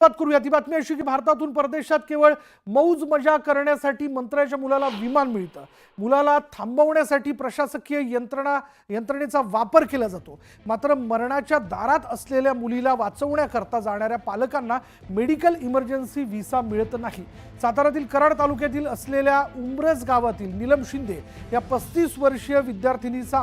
बात करूया ती बातमी अशी की भारतातून परदेशात केवळ मौज मजा करण्यासाठी मंत्र्याच्या मुलाला विमान मिळतं. मुलाला थांबवण्यासाठी प्रशासकीय यंत्रणेचा वापर केला जातो. मात्र मरणाच्या दारात असलेल्या मुलीला वाचवण्याकरता जाणाऱ्या पालकांना मेडिकल इमर्जन्सी व्हिसा मिळत नाही. सातारातील कराड तालुक्यातील असलेल्या उंब्रज गावातील नीलम शिंदे या 35 वर्षीय विद्यार्थिनीचा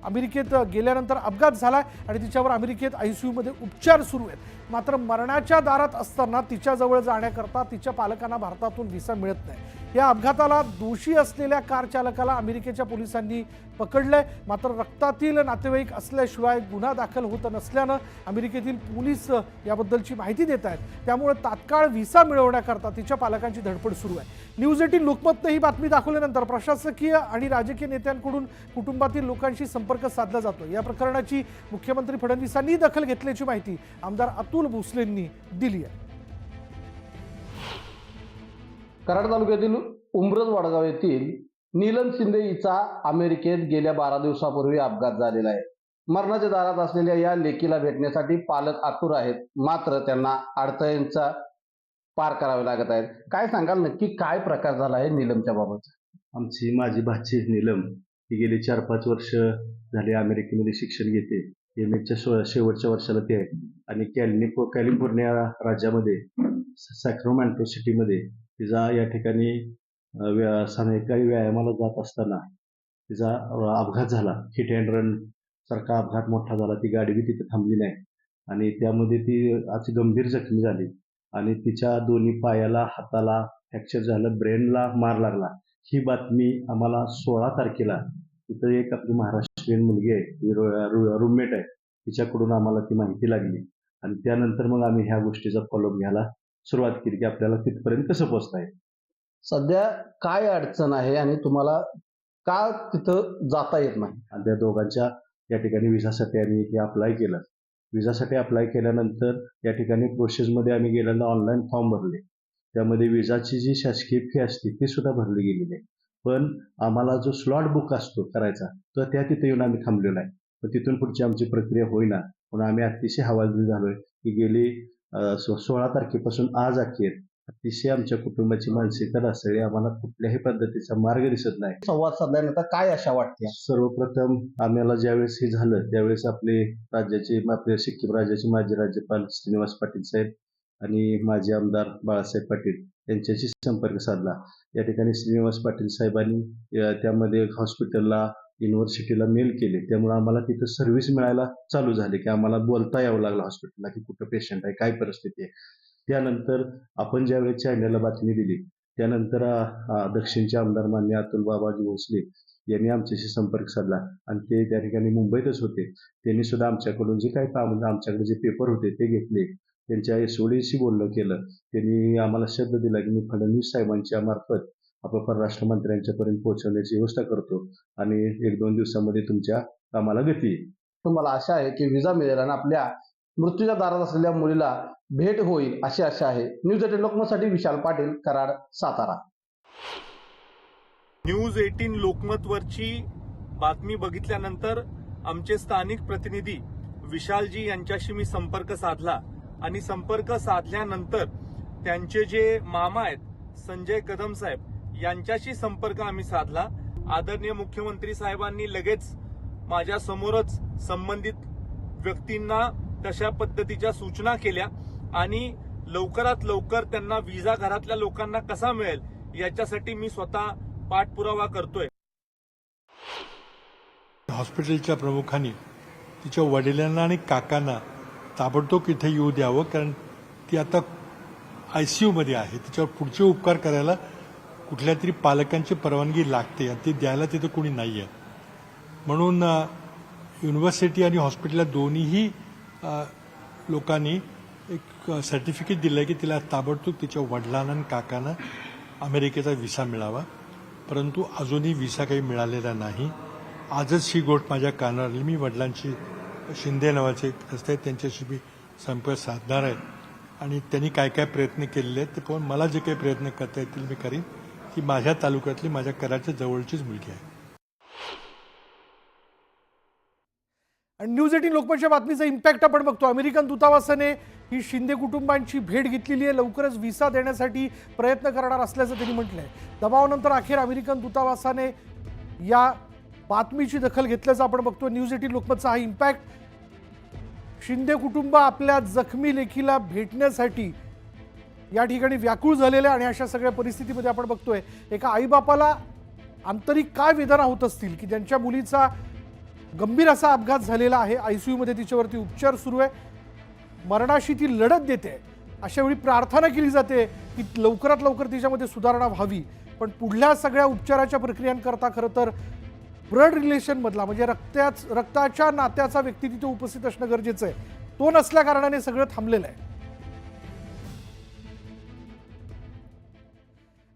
अमेरिकेत गेल्यानंतर अपघात झाला आणि तिच्यावर अमेरिकेत ICU मध्ये उपचार सुरू आहेत. मात्र मरणाच्या दारात असताना तिच्याजवळ जाण्याकरता तिच्या पालकांना भारतातून व्हिसा मिळत नाही. या अपघाताला दोषी असलेल्या कार चालकाला अमेरिकेच्या पोलिसांनी पकडलंय. मात्र रक्तातील नातेवाईक असल्याशिवाय गुन्हा दाखल होत नसल्यानं अमेरिकेतील पोलीस याबद्दलची माहिती देत आहेत. त्यामुळे तात्काळ व्हिसा मिळवण्याकरता तिच्या पालकांची धडपड सुरू आहे. न्यूज 18 लोकमतने ही बातमी दाखवल्यानंतर प्रशासकीय आणि राजकीय नेत्यांकडून कुटुंबातील लोकांशी संपर्क साधला जातो. या प्रकरणाची मुख्यमंत्री फडणवीसांनी दखल घेतल्याची माहिती आमदार अतुल भोसलेंनी दिली आहे. कराड तालुक्यातील उंब्रज वडगाव येथील नीलम शिंदे हिचा अमेरिकेत गेल्या 12 दिवसापूर्वी अपघात झालेला आहे. मरणाच्या दारात असलेल्या या लेकीला भेटण्यासाठी पालक आतुर आहेत, मात्र त्यांना अडथळ्यांचा पार करावे लागत आहेत. काय सांगाल, नक्की काय प्रकार झाला आहे नीलमच्या बाबत? माझी भाची नीलम ही गेली 4-5 वर्ष झाली अमेरिकेमध्ये शिक्षण घेते. MA शेवटच्या वर्षाला ती आहे आणि कॅलिफोर्निया राज्यामध्ये सॅक्रामेंटो सिटीमध्ये तिचा या ठिकाणी सायंकाळी व्यायामाला जात असताना तिचा अपघात झाला. हिट अँड रन सारखा अपघात मोठा झाला. ती गाडी बी तिथे थांबली नाही आणि त्यामध्ये ती अति गंभीर जखमी झाली आणि तिच्या दोन्ही पायाला, हाताला फ्रॅक्चर झालं, ब्रेनला मार लागला. ही बातमी आम्हाला 16 तारखेला तिथं एक आपली महाराष्ट्रीयन मुलगी आहे, रूममेट आहे, तिच्याकडून आम्हाला ती माहिती लागली आणि त्यानंतर मग आम्ही ह्या गोष्टीचा फॉलोअप घ्यायला सुरुवात केली की आपल्याला तिथपर्यंत कसं पोहोचता येईल. सध्या काय अडचण आहे आणि तुम्हाला का तिथं जाता येत नाही? आणि त्या दोघांच्या या ठिकाणी विसासाठी आम्ही हे अप्लाय केलं. विसासाठी अप्लाय केल्यानंतर या ठिकाणी प्रोसेसमध्ये आम्ही गेल्यानंतर ऑनलाईन फॉर्म भरले. त्यामध्ये विसाची जी शासकीय फी असते ती सुद्धा भरली गेलेली आहे. पण आम्हाला जो स्लॉट बुक असतो करायचा तर त्या तिथे येऊन आम्ही थांबलेलो आहे. पण तिथून पुढची आमची प्रक्रिया होईना. म्हणून आम्ही अतिशय हवालदिल झालोय की गेली 16 तारखेपासून आज अखेर अतिशय आमच्या कुटुंबाची मानसिकता ढासळली. आम्हाला कुठल्याही पद्धतीचा मार्ग दिसत नाही. संवाद साधल्यानंतर काय आशा वाटते? सर्वप्रथम आम्हाला ज्यावेळेस हे झालं त्यावेळेस आपले सिक्कीम राज्याचे माजी राज्यपाल श्रीनिवास पाटील साहेब आणि माजी आमदार बाळासाहेब पाटील यांच्याशी संपर्क साधला. या ठिकाणी श्रीनिवास पाटील साहेबांनी त्यामध्ये हॉस्पिटलला, युनिव्हर्सिटीला मेल केले. त्यामुळे आम्हाला तिथं सर्व्हिस मिळायला चालू झाली की आम्हाला बोलता यावं लागलं हॉस्पिटलला की कुठं पेशंट आहे, काय परिस्थिती आहे. त्यानंतर आपण ज्यावेळेस चॅनलला बातमी दिली त्यानंतर दक्षिणचे आमदार मान्य अतुल बाबाजी भोसले यांनी आमच्याशी संपर्क साधला आणि ते त्या ठिकाणी मुंबईतच होते. त्यांनी सुद्धा आमच्याकडून जे काही आमच्याकडे जे पेपर होते ते घेतले. त्यांच्या SODशी बोलणं केलं. त्यांनी आम्हाला शब्द दिला की मी फडणवीस साहेबांच्या मार्फत आपण परराष्ट्र मंत्र्यांच्यापर्यंत पोहोचवण्याची व्यवस्था करतो आणि 1-2 दिवसामध्ये तुमच्या कामाला गती येईल. तुम्हाला आशा आहे की व्हिसा मिळेल आणि आपल्या मृत्यूच्या दारात असलेल्या मुलीला भेट होईल अशी आशा आहे. न्यूज 18 लोकमतसाठी विशाल पाटील, कराड, सातारा. न्यूज 18 लोकमतवरची बातमी बघितल्यानंतर आमचे स्थानिक प्रतिनिधी विशालजी यांच्याशी मी संपर्क साधला आणि संपर्क साधल्यानंतर त्यांचे जे मामा आहेत संजय कदम साहेब यांच्याशी संपर्क आम्ही साधला. आदरणीय मुख्यमंत्री साहेबांनी लगेच माझ्या समोरच संबंधित व्यक्तींना तशा पद्धतीच्या सूचना केल्या आणि लवकरात लवकर त्यांना व्हिसा घरातल्या लोकांना कसा मिळेल याच्यासाठी मी स्वतः पाठपुरावा करतोय. हॉस्पिटलच्या प्रमुखांनी तिच्या वडिलांना आणि काकांना ताबडतोब इथे येऊ द्यावं, कारण ती आता ICU मध्ये आहे. तिच्यावर पुढचे उपचार करायला कुठल्या तरी पालकांची परवानगी लागते आणि ती द्यायला तिथे कोणी नाही आहे. म्हणून युनिव्हर्सिटी आणि हॉस्पिटलला दोन्हीही लोकांनी एक सर्टिफिकेट दिलं आहे की तिला ताबडतोब तिच्या वडिलांना आणि काकांना अमेरिकेचा व्हिसा मिळावा. परंतु अजूनही व्हिसा काही मिळालेला नाही. आजच ही गोष्ट माझ्या कानावर आली. मी वडिलांची शिंदे नावाचे असतात त्यांच्याशी मी संपर्क साधणार आहे आणि त्यांनी काय काय प्रयत्न केलेले आहेत ते पाहून मला जे काही प्रयत्न करता येतील मी करीन. ती माझ्या तालुक्यातली, माझ्या कराडच्या जवळचीच मुलगी आहे. आणि न्यूज 18 लोकमतच्या बातमीचा इम्पॅक्ट आपण बघतो. अमेरिकन दूतावासाने ही शिंदे कुटुंबांची भेट घेतलेली आहे. लवकरच व्हिसा देण्यासाठी प्रयत्न करणार असल्याचं त्यांनी म्हटलंय. दबावानंतर अखेर अमेरिकन दूतावासाने या बातमीची दखल घेतल्याचं आपण बघतो. न्यूज 18 लोकमतचा हा इम्पॅक्ट. शिंदे कुटुंब आपल्या जखमी लेकीला भेटण्यासाठी या ठिकाणी व्याकुळ झालेले आणि अशा सगळ्या परिस्थितीमध्ये आपण बघतोय एका आईबापाला आंतरिक काय वेदना होत असतील की ज्यांच्या मुलीचा गंभीर असा अपघात झालेला आहे. ICU मध्ये तिच्यावरती उपचार सुरू आहे. मरणाशी ती लढत देते. अशा वेळी प्रार्थना केली जाते की लवकरात लवकर तिच्यामध्ये सुधारणा व्हावी. पण पुढल्या सगळ्या उपचाराच्या प्रक्रियांकरता खरं तर ब्लड रिलेशन मधला म्हणजे रक्ताच्या नात्याचा व्यक्ती तिथे उपस्थित असणं गरजेचं आहे. तो नसल्या कारणाने सगळं थांबलेलं आहे.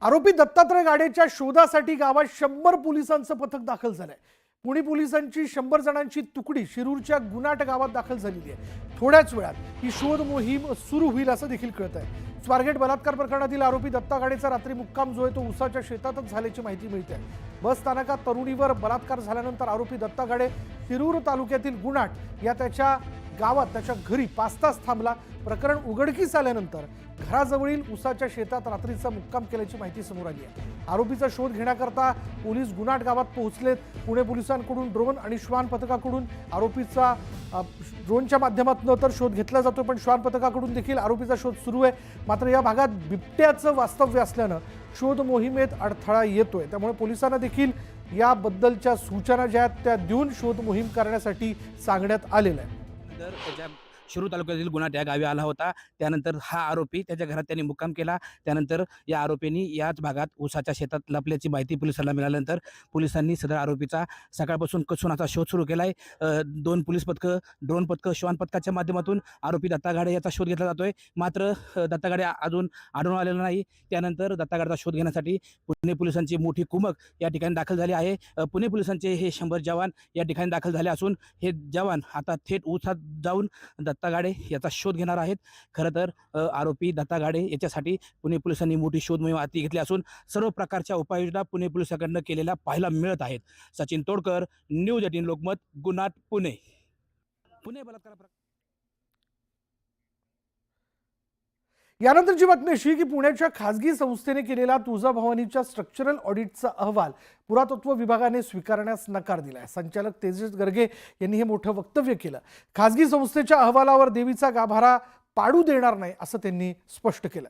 आरोपी दत्तात्रय गाडेच्या शोधासाठी गावात 100 पोलिसांचं पथक दाखल झालंय. पुणे पोलिसांची 100 जणांची तुकडी शिरूरच्या गुनाट गावात दाखल झालेली आहे. थोड्याच वेळात ही शोध मोहीम सुरू होईल असं देखील कळत आहे. स्वारगेट बलात्कार प्रकरणातील आरोपी दत्ता गाडेचा रात्री मुक्काम जो आहे तो उसाच्या शेतातच झाल्याची माहिती मिळते. बस स्थानकात तरुणीवर बलात्कार झाल्यानंतर आरोपी दत्ता गाडे शिरूर तालुक्यातील गुनाट या त्याच्या गावात त्याच्या घरी 5 तास थांबला. प्रकरण उघडकीस आल्यानंतर घराजवळील उसाच्या शेतात रात्रीचा मुक्काम केल्याची माहिती समोर आली आहे. आरोपीचा शोध घेण्याकरता पोलीस गुनाट गावात पोहोचलेत. पुणे पोलिसांकडून ड्रोन आणि श्वान पथकाकडून आरोपीचा ड्रोनच्या माध्यमातून तर शोध घेतला जातो, पण श्वान पथकाकडून देखील आरोपीचा शोध सुरू आहे. मात्र या भागात बिबट्याचं वास्तव्य असल्यानं शोध मोहिमेत अडथळा येतोय. त्यामुळे पोलिसांना देखील याबद्दलच्या सूचना ज्या आहेत त्या देऊन शोध मोहीम करण्यासाठी सांगण्यात आलेलं आहे. शिरूर तालुक्यातील गुन्हा त्या गावी आला होता. त्यानंतर हा आरोपी त्याच्या घरात त्यांनी मुक्काम केला. त्यानंतर या आरोपींनी याच भागात ऊसाच्या शेतात लपल्याची माहिती पोलिसांना मिळाल्यानंतर पोलिसांनी सदर आरोपीचा सकाळपासून कसून असा शोध सुरू केला आहे. 2 पोलीस पथकं, ड्रोन पथकं, श्वान पथकाच्या माध्यमातून आरोपी दत्ता गाडे याचा शोध घेतला जातोय. मात्र दत्ता गाडे अजून आढळून आलेला नाही. त्यानंतर दत्ता गाडेचा शोध घेण्यासाठी पुणे पोलिसांची मोठी कुमक या ठिकाणी दाखल झाली आहे. पुणे पोलिसांचे हे 100 जवान या ठिकाणी दाखल झाले असून हे जवान आता थेट ऊसात जाऊन दत्ता गाडे याचा शोध घेणार आहेत. खरं तर आरोपी दत्ता गाडे याच्यासाठी पुणे पोलिसांनी मोठी शोध मोहीम हाती घेतली असून सर्व प्रकारच्या उपाययोजना पुणे पोलिसांकडून केलेल्या पाहायला मिळत आहेत. सचिन तोडकर, न्यूज 18 लोकमत, गुन्हा पुणे. पुणे बलात्कार यानंतरची बातमी अशी की पुण्याच्या खासगी संस्थेने केलेला तुळजाभवानीच्या स्ट्रक्चरल ऑडिटचा अहवाल पुरातत्व विभागाने स्वीकारण्यास नकार दिलाय. संचालक तेजस गर्गे यांनी हे मोठं वक्तव्य केलं. खासगी संस्थेच्या अहवालावर देवीचा गाभारा पाडू देणार नाही असं त्यांनी स्पष्ट केलं.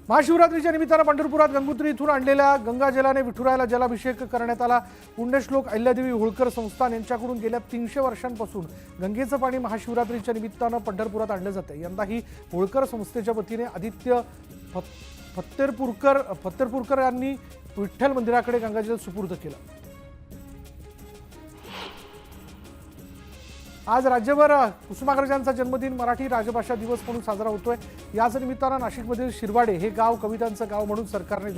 महाशिवरात्रीच्या निमित्तानं पंढरपुरात गंगोत्री इथून आणलेल्या गंगाजलाने विठुरायाला जलाभिषेक करण्यात आला. पुण्यश्लोक अहिल्यादेवी होळकर संस्थान यांच्याकडून गेल्या 300 वर्षांपासून गंगेचं पाणी महाशिवरात्रीच्या निमित्तानं पंढरपुरात आणलं जातं. यंदाही होळकर संस्थेच्या वतीने आदित्य फत्तेरपूरकर यांनी विठ्ठल मंदिराकडे गंगाजल सुपूर्द केलं. आज राज्यभर कुसुमाग्रजांचा जन्मदिन मराठी राजभाषा दिवस म्हणून साजरा होतोय. याच निमित्तानं नाशिकमधील शिरवाडे हे गाव कवितांचं गाव म्हणून सरकारने